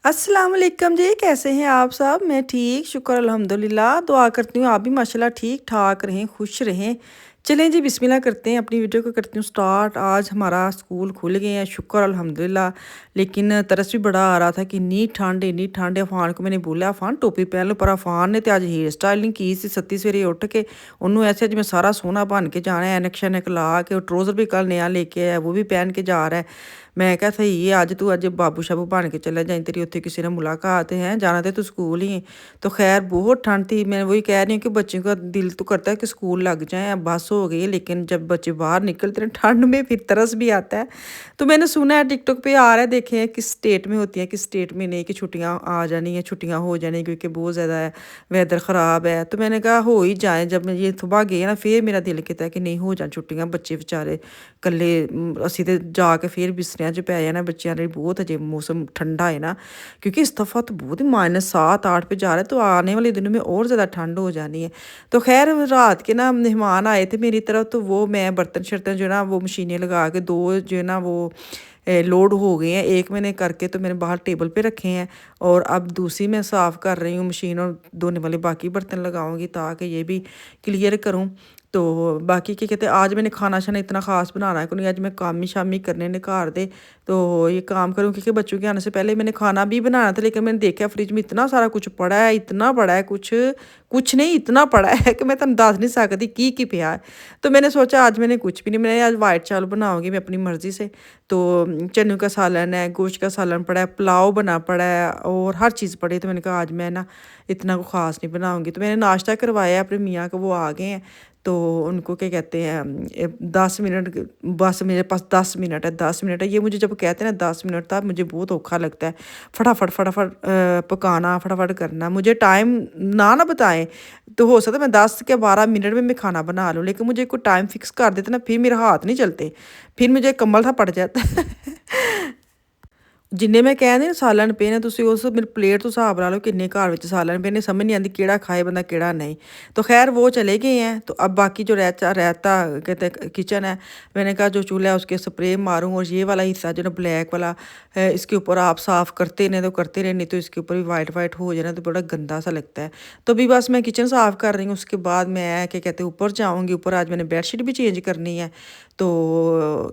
अस्सलाम वालेकुम जी, कैसे हैं आप सब? मैं ठीक, शुक्र अल्हम्दुलिल्लाह। दुआ करती हूँ आप भी माशाल्लाह ठीक-ठाक रहें, खुश रहें। चलें जी बिस्मिल्लाह करते हैं, अपनी वीडियो को करती हूँ स्टार्ट। आज हमारा स्कूल खुल गए हैं, शुक्र अल्हम्दुलिल्लाह। लेकिन तरस भी बड़ा आ रहा था कि इन्नी ठंड है। अफान को मैंने बोला, अफान टोपी पहन लो, पर अफान ने तो आज हेयर स्टाइल नहीं की सी। सत्ती सवेरे उठ के उन्होंने ऐसे जिवें सारा सोहना बन के जाना है, ऐनक-शैनक ला के, ट्राउज़र भी कल नया लेके आया, वो भी पहन के जा रहा है। मैं कहा सही है, अज तू अज बाबू शाबू बन के चला जाए, तेरी उत्थे किसी ने मुलाकात है, जाना तो तू स्कूल ही है। तो खैर बहुत ठंड थी। मैं वही कह रही हूँ कि बच्चों का दिल तो करता है कि स्कूल लग जाए, अब बस हो गई है। लेकिन जब बच्चे बाहर निकलते हैं ठंड में, फिर तरस भी आता है। तो मैंने सुना है टिकटॉक पे आ रहा है, देखे हैं किस स्टेट में होती हैं, किस स्टेट में नहीं, कि छुट्टियाँ आ जानी है, छुट्टियाँ हो जानी, क्योंकि बहुत ज़्यादा है, वेदर ख़राब है। तो मैंने कहा हो ही जाए। जब मैं ये सुबह गए ना, फिर मेरा दिल कहता है कि नहीं हो जाए छुट्टियाँ, बच्चे बेचारे ਕੱਲੇ ਅਸੀਂ ਤੇ ਜਾ ਕੇ ਫਿਰ ਬਿਸਤਰਿਆਂ 'ਚ ਪੈ ਜਾਣਾ। ਬੱਚਿਆਂ ਲਈ ਬਹੁਤ ਅਜੇ मौसम ठंडा है ना, क्योंकि इस दफ़ा तो बहुत ही -7-8 पे जा रहा है। तो आने वाले दिनों में और ज़्यादा ठंड हो जानी है। तो खैर रात के ना मेहमान आए थे मेरी तरफ, तो वो मैं बर्तन शर्तन जो है ना वो मशीनें लगा के 2 जो है ना वो लोड हो गए हैं। एक मैंने करके तो मैंने बाहर टेबल पे रखे हैं, और अब दूसरी मैं साफ़ कर रही हूँ मशीन, और धोने वाले बाकी बर्तन लगाऊंगी ताकि ये भी क्लियर करूँ। तो बाकी क्या कहते हैं, आज मैंने खाना शाना इतना ख़ास बनाना है क्योंकि आज मैं काम ही शामी करने ने घर दे। तो ये काम करूँ क्योंकि बच्चों के आने से पहले मैंने खाना भी बनाना था। लेकिन मैंने देखा फ्रिज में इतना सारा कुछ पड़ा है, इतना पड़ा है, कुछ कुछ नहीं इतना पड़ा है कि मैं तुम दस नहीं सकती की पिया है। तो मैंने सोचा आज मैंने कुछ भी नहीं, मैंने आज वाइट चावल बनाऊंगी मैं अपनी मर्ज़ी से। तो चने का सालन है, गोश्त का सालन पड़ा है, पुलाव बना पड़ा है, और हर चीज़ पड़ी। तो मैंने कहा आज मैं ना इतना को ख़ास नहीं बनाऊंगी। तो मैंने नाश्ता करवाया अपने मियाँ को, वो आ गए हैं। तो उनको क्या कहते हैं 10 मिनट, बस मेरे पास 10 मिनट है, 10 मिनट है। ये मुझे जब कहते हैं ना 10 मिनट, तब मुझे बहुत औखा लगता है। फटाफट फटाफट पकाना, फटाफट करना। मुझे टाइम ना बताएं तो हो सकता है मैं 10 के 12 मिनट में मैं खाना बना लूँ, लेकिन मुझे कोई टाइम फिक्स कर देते ना, फिर मेरे हाथ नहीं चलते, फिर मुझे कम्बल सा पड़ जाता है। जिन्ने मैं कहने ना सालन पे ने, तुसी उस मेरी प्लेट तो हिसाब ला लो किन्ने घर विच सालन पे ने। समझ नहीं आती केड़ा खाए बंदा केड़ा नहीं। तो खैर वो चले गए हैं। तो अब बाकी जो रहता कहते किचन है, मैंने कहा जो चूल्हा है उसके स्प्रे मारूं, और ये वाला हिस्सा जो ना ब्लैक वाला है, इसके ऊपर आप साफ़ करते रहे तो करते रहे, नहीं तो इसके ऊपर भी वाइट वाइट हो जाना, तो बड़ा गंदा सा लगता है। तो अभी बस मैं किचन साफ़ कर रही हूँ, उसके बाद मैं क्या कहते हैं ऊपर जाऊँगी। ऊपर आज मैंने बेडशीट भी चेंज करनी है। तो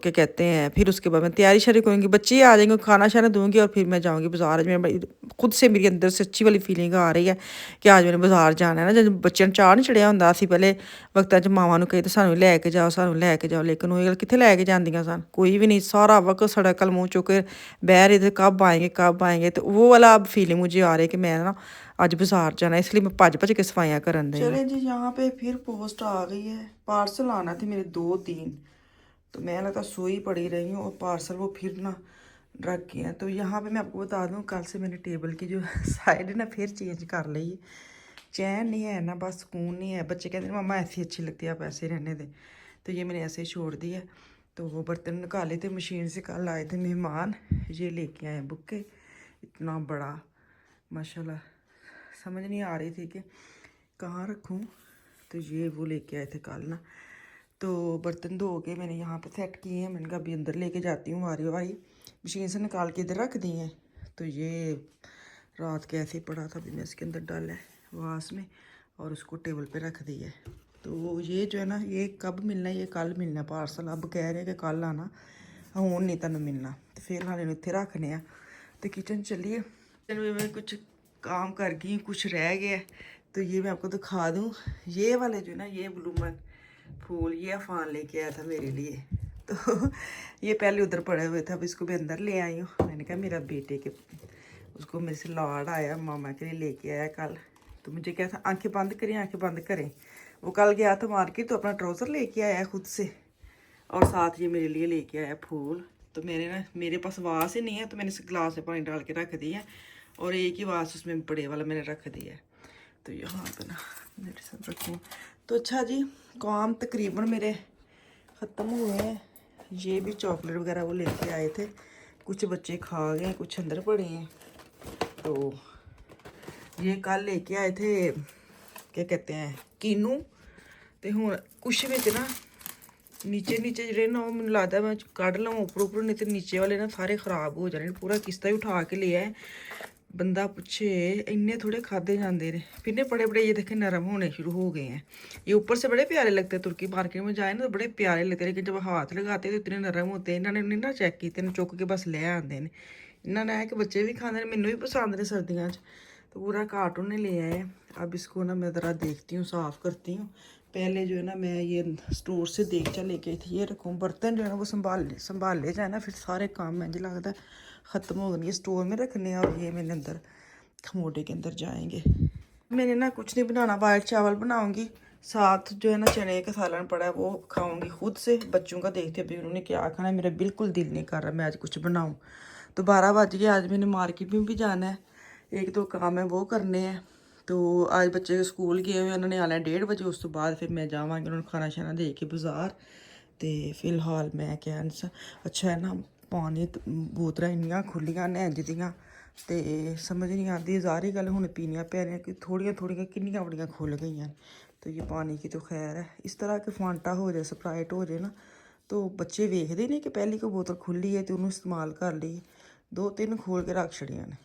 क्या कहते हैं फिर उसके बाद मैं तैयारी शारी करूँगी, बच्चे आ जाएंगे, खाना शाना दूँगी, और फिर मैं जाऊँगी बाज़ार। आज मैं खुद से मेरी अंदर से अच्छी वाली फीलिंग आ रही है कि आज मैंने बाज़ार जाना है ना। जब बच्चों ने चाह नहीं चढ़िया होंदा, ਅਸੀਂ ਪਹਿਲੇ ਵਕਤਾਂ 'ਚ ਮਾਵਾਂ ਨੂੰ ਕਹੀਦਾ ਸਾਨੂੰ ਲੈ ਕੇ ਜਾਓ, ਸਾਨੂੰ ਲੈ ਕੇ ਜਾਓ, लेकिन ਉਹ ਕਿੱਥੇ ਲੈ ਕੇ ਜਾਂਦੀਆਂ ਸਨ, कोई भी नहीं। सारा वक्त सड़कल मुँह चुक के बह रहे थे कब आएंगे कब आएंगे। तो वो वाला अब फीलिंग मुझे आ रही है कि मैं ना आज बाज़ार जाना है, इसलिए मैं भज के सफाइयाँ करन दी। चले जी, यहाँ पे फिर पोस्ट आ गई है। पार्सल आना थे मेरे 2 दिन, तो मैं लगा सोई पड़ी रही हूँ, और पार्सल वो फिर ना रख गए हैं। तो यहाँ पे मैं आपको बता दूँ, कल से मैंने टेबल की जो साइड है ना फिर चेंज कर ली है। चैन नहीं है ना, बस सुकून नहीं है। बच्चे कहते हैं मम्मा ऐसी अच्छी लगती है, आप ऐसे रहने दें। तो ये मैंने ऐसे ही छोड़ दिया। तो वो बर्तन निकाले थे मशीन से, कल आए थे मेहमान, ये लेके आए बुके इतना बड़ा माशाल्लाह। समझ नहीं आ रही थी कि कहाँ रखूँ, तो ये वो लेके आए थे कल ना। तो बर्तन धो के मैंने यहाँ पे सेट किए हैं। मैंने कहा अभी अंदर लेके जाती हूँ, वारी वारी मशीन से निकाल के इधर रख दी हैं। तो ये रात के ऐसे ही पड़ा था, अभी मैं इसके अंदर डाला है वास में, और उसको टेबल पे रख दी है। तो ये जो है ना, ये कब मिलना है, ये कल मिलना पार्सल। अब कह रहे हैं कि कल आना, हूँ नहीं तेन मिलना। तो फिर हाले इतने रखने हैं। तो किचन चलिए, किचन में मैं कुछ काम कर गई, कुछ रह गया। तो ये मैं आपको दिखा दूँ, ये वाले जो है ना, ये ब्लूमन फूल ये अफान लेके आया था मेरे लिए। तो ये पहले उधर पड़े हुए थे, अब इसको भी अंदर ले आई हूँ। मैंने कहा मेरा बेटे के उसको मेरे से लाड आया, मामा के लिए लेके आया कल। तो मुझे क्या था, आंखें बंद करें आंखें बंद करें। वो कल गया था मार्केट, तो अपना ट्राउज़र लेके आया खुद से, और साथ ये मेरे लिए लेके आया फूल। तो मेरे पास वास ही नहीं है, तो मैंने इस गिलास में पानी डाल के रख दिया, और एक ही वास उसमें बड़े वाला मैंने रख दिया है। तो यहाँ पर ना मेरे साथ रखूँ। तो अच्छा जी, काम तकरीबन मेरे ख़त्म हुए हैं। ये भी चॉकलेट वगैरह वो लेके आए थे, कुछ बच्चे खा गए, कुछ अंदर पड़े हैं। तो ये कल लेके आए थे क्या कहते हैं कीनू। तो हूँ कुछ में ना नीचे जो ना वो मैंने लगता मैं कढ़ लवां ऊपर नहीं तो नीचे वाले ना सारे खराब हो जाने। पूरा किस्ता ही उठा के ले आए। बंदा पूछे इन्ने थोड़े खाधे जाते हैं, फिर ने बड़े बड़े ये देखे नरम होने शुरू हो गए हैं। ये ऊपर से बड़े प्यारे लगते हैं, तुर्की मार्केट में जाए ना तो बड़े प्यारे लगते हैं, लेकिन जब हाथ लगाते हैं तो इतने नरम होते हैं। इन्होंने नहीं ना चेक किए, चुक के बस ले आते हैं। इन्होंने है कि बच्चे भी खाते हैं, मैनू भी पसंद ने सर्दियों। तो पूरा कार्टून ने ले आए। अब इसको ना मैं ज़रा देखती हूँ, साफ़ करती हूँ। पहले जो है ना मैं ये स्टोर से देगचा लेके आई थी, ये रखूँ बर्तन जो है ना वो संभाल ले जाए ना, फिर सारे काम मुझे लगता है ख़त्म हो गए। स्टोर में रखने और ये मैंने अंदर खमोटे के अंदर जाएंगे। मैंने ना कुछ नहीं बनाना, वाइट चावल बनाऊंगी, साथ जो है ना चने का सालन पड़ा है वो खाऊंगी खुद से। बच्चों का देखते अभी उन्होंने क्या खाना है, मेरा बिल्कुल दिल नहीं कर रहा मैं आज कुछ बनाऊं। तो 12 बज गए, आज मैंने मार्केट में भी जाना है, एक दो काम है वो करने हैं। तो आज बच्चे स्कूल गए हुए, उन्होंने आना है 1:30 बजे, उस तो बाद फिर मैं जावांगी उन्होंने खाना शाना दे के बाज़ार। तो फिलहाल मैं क्या अच्छा है ना, पानी बोतल इन्नियां खुल्लियां ने इंज दियां, ते समझ नहीं आती सारी गल हुण पीनियां पै रही कि थोड़ियां थोड़ियां किन्नियां बड़ियां खुल गई। तो ये पानी की तो खैर है, इस तरह के फांटा हो जाए, स्प्राइट हो जाए ना, तो बच्चे वेखते नहीं कि पहली कोई बोतल खुली है तो उन्होंने इस्तेमाल कर ली, 2-3 खोल के रख छड़ियां ने।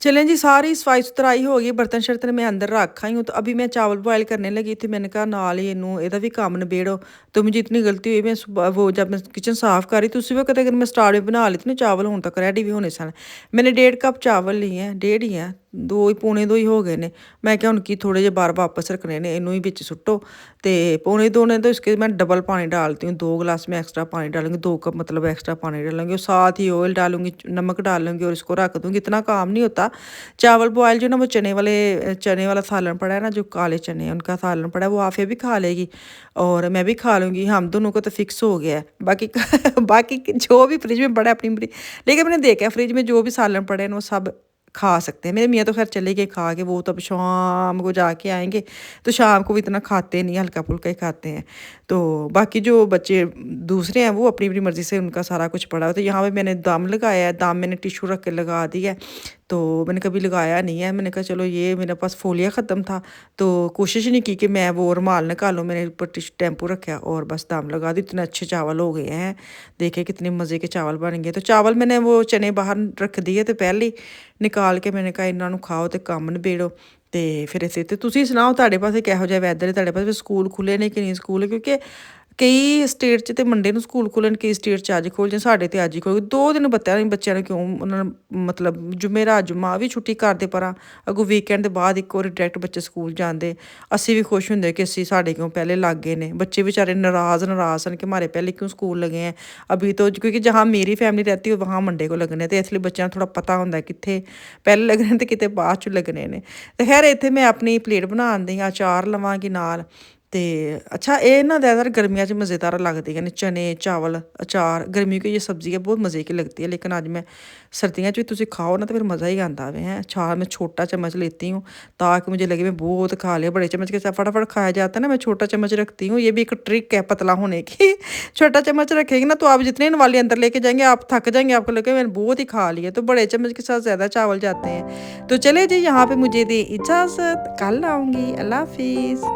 चलें जी, सारी सफाई सुथराई हो गई, बर्तन शर्तन मैं अंदर रख आई हूँ। तो अभी मैं चावल बॉयल करने लगी थी, मैंने कहा नाल ही इनू ਇਹਦਾ भी काम निबेड़ो। तो मुझे इतनी गलती हुई, मैं वो जब मैं किचन साफ़ कर रही थी उसी वक्त अगर मैं स्टार्ट में बना लेती ना, चावल हूँ तक रेडी भी होने सन। मैंने 1.5 कप चावल लिए हैं, 1.5 ही हैं, 2 ही पौने 2 ही हो गए ने। मैं क्या हूँ कि थोड़े जे बार वापस रखने ने, इनू ही बिच सुट्टो। तो पौने 2 ने तो इसके मैं डबल पानी डालती हूँ, 2 गिलास में एक्स्ट्रा पानी डालूंगी, 2 कप मतलब एक्स्ट्रा पानी डालूंगी, और साथ ही ऑयल डालूंगी, नमक डालूंगी और इसको रख दूँगी। इतना काम नहीं होता। चावल बॉयल जो ना वो चने वाला सालन पड़ा है ना, जो काले चने हैं उनका सालन पड़ा है, वो आफिया भी खा लेगी और मैं भी खा लूँगी, हम दोनों को तो फिक्स हो गया है। बाकी बाकी जो भी फ्रिज में पड़ा है अपनी, लेकिन मैंने देखा फ्रिज में जो भी सालन पड़े हैं वो सब खा सकते हैं। मेरे मियाँ तो खैर चले गए खा के, वो तो अब शाम को जाके आएंगे, तो शाम को भी इतना खाते नहीं, हल्का फुल्का ही खाते हैं। तो बाकी जो बच्चे दूसरे हैं वो अपनी अपनी मर्ज़ी से, उनका सारा कुछ पड़ा है। तो यहाँ पे मैंने दम लगाया है, दम मैंने टिशू रख के लगा दिया है। तो मैंने कभी लगाया नहीं है, मैंने कहा चलो ये मेरे पास फोलिया ख़त्म था, तो कोशिश नहीं की कि मैं वो रुमाल निकालूँ, मैंने ऊपर टिशू टेम्पू रखा और बस दम लगा दी। इतने अच्छे चावल हो गए हैं, देखे कितने मज़े के चावल बन गए। तो चावल मैंने वो चने बाहर रख दिए, तो पहले ही निकाल के मैंने कहा इन्हों खाओ तो काम निबेड़ो। तो फिर इसे तो तुसीं सुनाओ ਤੁਹਾਡੇ ਪਾਸੇ ਕਿਹੋ ਜਿਹਾ ਵੈਦਰ ਹੈ, ਤੁਹਾਡੇ ਪਾਸੇ ਸਕੂਲ ਖੁੱਲੇ ਨੇ ਕਿ ਨਹੀਂ ਸਕੂਲ, ਕਿਉਂਕਿ ਕਈ ਸਟੇਟ 'ਚ ਤੇ ਮੰਡੇ ਨੂੰ ਸਕੂਲ ਖੁੱਲ੍ਹਣ, ਕਈ ਸਟੇਟ 'ਚ ਅੱਜ ਖੁੱਲ੍ਹ ਜਾਣ, ਸਾਡੇ ਤੇ ਅੱਜ ਹੀ ਖੁੱਲ੍ਹ ਗਏ। 2 ਦਿਨ ਬੱਤਿਆਂ ਨਹੀਂ, ਬੱਚਿਆਂ ਨੂੰ ਕਿਉਂ ਉਹਨਾਂ ਨੂੰ ਮਤਲਬ ਜੁਮੇਰਾਤ ਜੁਮਾ ਵੀ ਛੁੱਟੀ ਕਰਦੇ, ਪਰਾਂ ਅੱਗੋਂ ਵੀਕਐਂਡ ਦੇ ਬਾਅਦ ਇੱਕ ਵਾਰੀ ਡਾਇਰੈਕਟ ਬੱਚੇ ਸਕੂਲ ਜਾਂਦੇ। ਅਸੀਂ ਵੀ ਖੁਸ਼ ਹੁੰਦੇ ਕਿ ਅਸੀਂ ਸਾਡੇ ਕਿਉਂ ਪਹਿਲੇ ਲੱਗ ਗਏ ਨੇ, ਬੱਚੇ बेचारे नाराज़ सन कि हमारे पहले क्यों स्कूल लगे हैं अभी। तो क्योंकि जहाँ मेरी फैमिली रहती है वहाँ मंडे को लगने, तो इसलिए बच्चों को थोड़ा पता होंगे कितने पहले लगने तो कितने बाद च लगने ने। तो खैर इत्थे मैं अपनी प्लेट बनान दी, अचार लवांगी नाल। तो अच्छा ये ना ज़्यादातर गर्मियों च मज़ेदार लगती है, चने चावल अचार, गर्मियों की ये सब्ज़ी है बहुत मज़े की लगती है। लेकिन आज मैं सर्दियों भी तुम खाओ ना तो फिर मज़ा ही आता है। अचार मैं छोटा चम्मच लेती हूँ ताकि मुझे लगे मैं बहुत खा लिया, बड़े चम्मच के साथ फटाफट खाया जाता है ना, मैं छोटा चम्मच रखती हूँ। ये भी एक ट्रिक है पतला होने की छोटा चम्मच रखेगी ना तो आप जितने वाले अंदर लेके जाएंगे आप थक जाएंगे, आपको लगे मैंने बहुत ही खा लिया। तो बड़े चम्मच के साथ ज़्यादा चावल जाते हैं। तो चले जी, यहाँ पे मुझे दी इजाज़त, कल आऊँगी, अल्लाह हाफिज़।